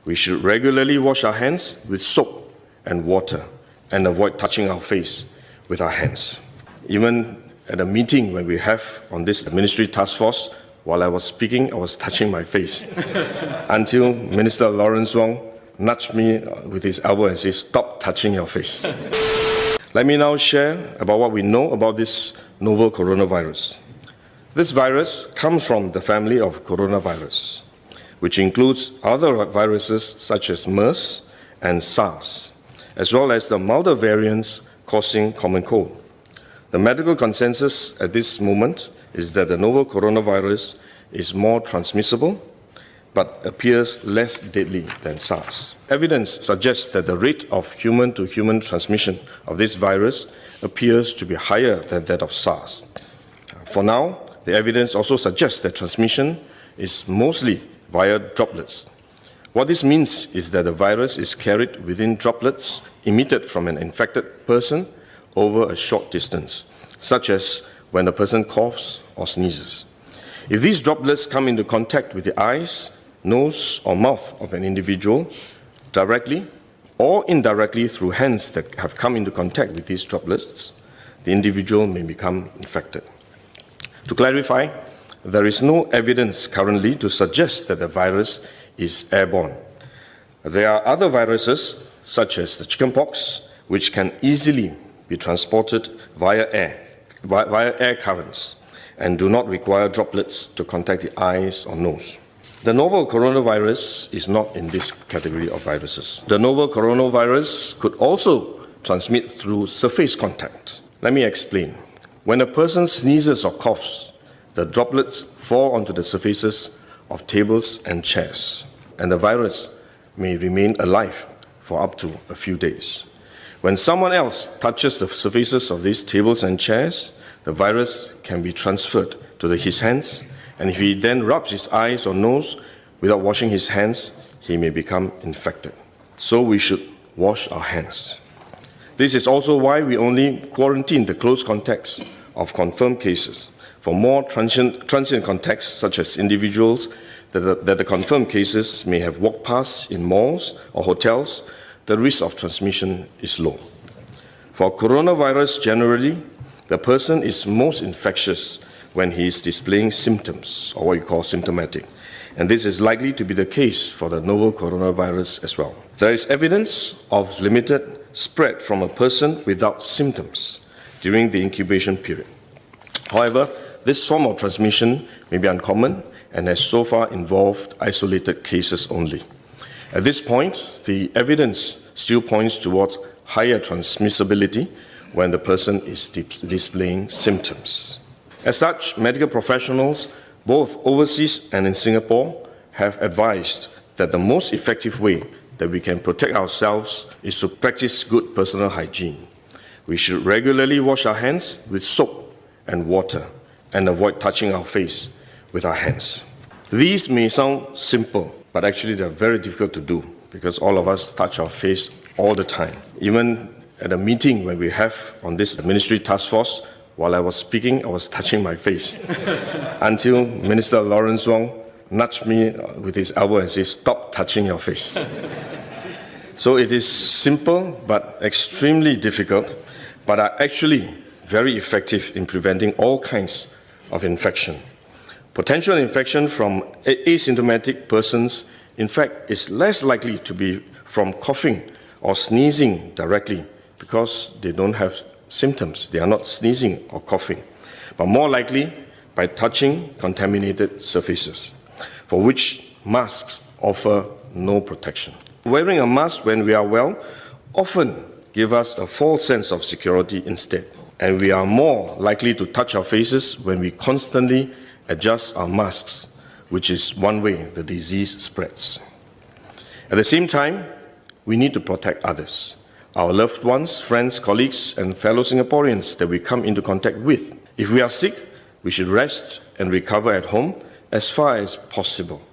We should regularly wash our hands with soap and water and avoid touching our face with our hands. Even at a meeting when we have on this ministry task force, while I was speaking, I was touching my face until Minister Lawrence Wong nudged me with his elbow and said, "Stop touching your face." Let me now share about what we know about this novel coronavirus. This virus comes from the family of coronavirus, which includes other viruses such as MERS and SARS, as well as the milder variants causing common cold. The medical consensus at this moment is that the novel coronavirus is more transmissible but appears less deadly than SARS. Evidence suggests that the rate of human-to-human transmission of this virus appears to be higher than that of SARS. For now, the evidence also suggests that transmission is mostly via droplets. What this means is that the virus is carried within droplets emitted from an infected person over a short distance, such as when a person coughs or sneezes. If these droplets come into contact with the eyes, nose, or mouth of an individual, directly or indirectly through hands that have come into contact with these droplets, the individual may become infected. To clarify, there is no evidence currently to suggest that the virus is airborne. There are other viruses, such as the chickenpox, which can easily be transported via air currents and do not require droplets to contact the eyes or nose. The novel coronavirus is not in this category of viruses. The novel coronavirus could also transmit through surface contact. Let me explain. When a person sneezes or coughs, the droplets fall onto the surfaces of tables and chairs, and the virus may remain alive for up to a few days. When someone else touches the surfaces of these tables and chairs, the virus can be transferred to his hands, and if he then rubs his eyes or nose without washing his hands, he may become infected. So we should wash our hands. This is also why we only quarantine the close contacts of confirmed cases. For more transient contacts, such as individuals that the confirmed cases may have walked past in malls or hotels, the risk of transmission is low. For coronavirus generally, the person is most infectious when he is displaying symptoms, or what you call symptomatic. And this is likely to be the case for the novel coronavirus as well. There is evidence of limited spread from a person without symptoms during the incubation period. However, this form of transmission may be uncommon and has so far involved isolated cases only. At this point, the evidence still points towards higher transmissibility when the person is displaying symptoms. As such, medical professionals, both overseas and in Singapore, have advised that the most effective way that we can protect ourselves is to practice good personal hygiene. We should regularly wash our hands with soap and water and avoid touching our face with our hands. These may sound simple, but actually they're very difficult to do because all of us touch our face all the time. Even at a meeting when we have on this ministry task force, while I was speaking, I was touching my face until Minister Lawrence Wong nudged me with his elbow and said, "Stop touching your face." So it is simple but extremely difficult, but are actually very effective in preventing all kinds of infection. Potential infection from asymptomatic persons, in fact, is less likely to be from coughing or sneezing directly because they don't have symptoms. They are not sneezing or coughing, but more likely by touching contaminated surfaces, for which masks offer no protection. Wearing a mask when we are well often gives us a false sense of security instead, and we are more likely to touch our faces when we constantly adjust our masks, which is one way the disease spreads. At the same time, we need to protect others, our loved ones, friends, colleagues, and fellow Singaporeans that we come into contact with. If we are sick, we should rest and recover at home as far as possible.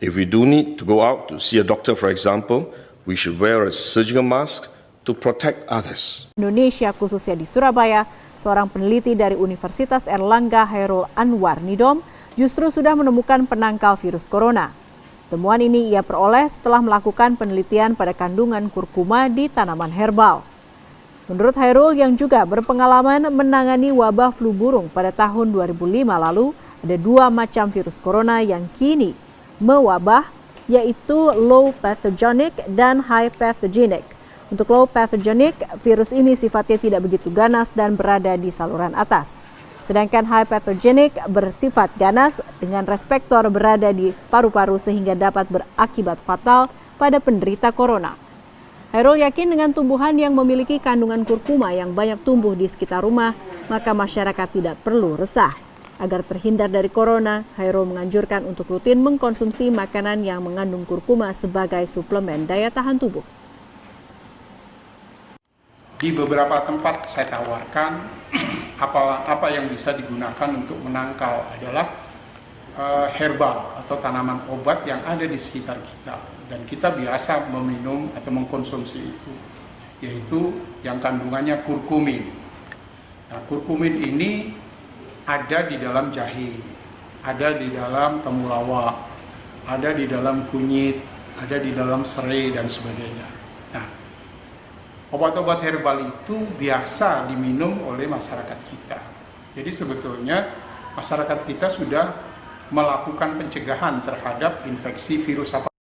If we do need to go out to see a doctor, for example, we should wear a surgical mask to protect others. Indonesia, khususnya di Surabaya, seorang peneliti dari Universitas Airlangga Hairul Anwar Nidom justru sudah menemukan penangkal virus corona. Temuan ini ia peroleh setelah melakukan penelitian pada kandungan kurkuma di tanaman herbal. Menurut Hairul yang juga berpengalaman menangani wabah flu burung pada tahun 2005 lalu, ada 2 macam virus corona yang kini mewabah, yaitu low pathogenic dan high pathogenic. Untuk low pathogenic, virus ini sifatnya tidak begitu ganas dan berada di saluran atas. Sedangkan high pathogenic bersifat ganas dengan reseptor berada di paru-paru sehingga dapat berakibat fatal pada penderita corona. Hairul yakin dengan tumbuhan yang memiliki kandungan kurkuma yang banyak tumbuh di sekitar rumah, maka masyarakat tidak perlu resah. Agar terhindar dari corona, Hairul menganjurkan untuk rutin mengkonsumsi makanan yang mengandung kurkuma sebagai suplemen daya tahan tubuh. Di beberapa tempat saya tawarkan apa yang bisa digunakan untuk menangkal adalah herbal atau tanaman obat yang ada di sekitar kita dan kita biasa meminum atau mengkonsumsi itu, yaitu yang kandungannya kurkumin. Nah, kurkumin ini ada di dalam jahe, ada di dalam temulawak, ada di dalam kunyit, ada di dalam sereh dan sebagainya. Nah, obat-obat herbal itu biasa diminum oleh masyarakat kita. Jadi sebetulnya masyarakat kita sudah melakukan pencegahan terhadap infeksi virus apa